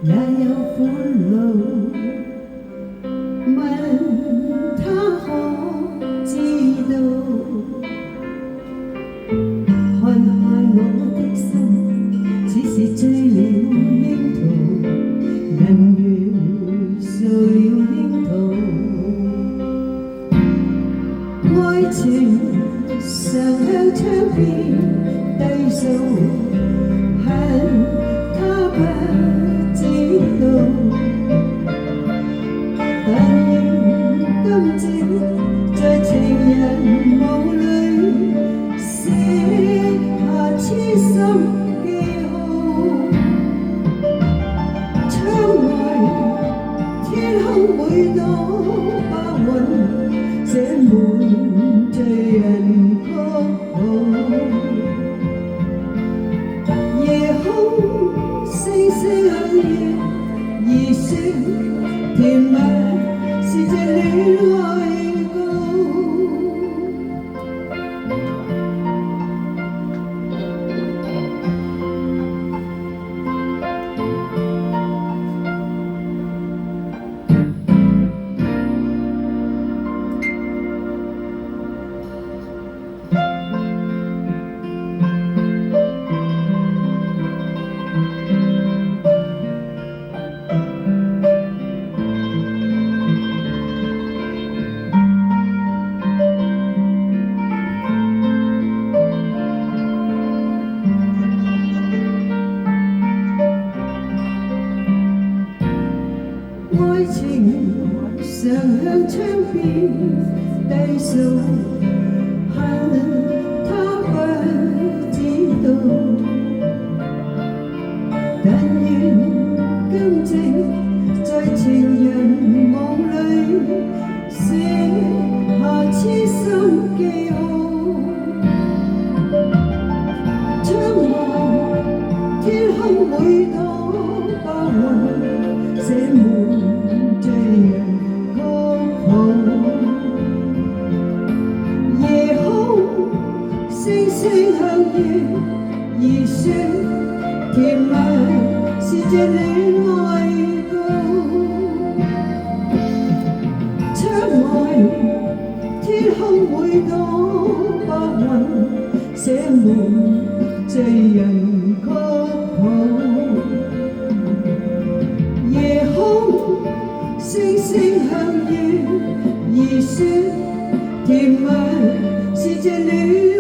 也有歡樂，問他可知道？看看我的心，似是醉了櫻桃，人如掃了櫻桃，愛情常向窗邊低訴，恨他不知道，但願今朝在情人夢裏寫下痴心記號。窗外天空每朵白雲，寫滿醉人曲號。夜空星星亮月，兒說甜蜜是這戀愛歌。愛情常向窗邊低訴，恨他不知道，但願今夕在情人夢裏寫下痴心記號。窗外天空每朵白雲，寫滿醉人曲號。夜空星星向月，兒說甜蜜是這戀愛歌。窗外天空每朵白雲，寫滿醉人曲號。夜空星星向月，兒說甜蜜是這戀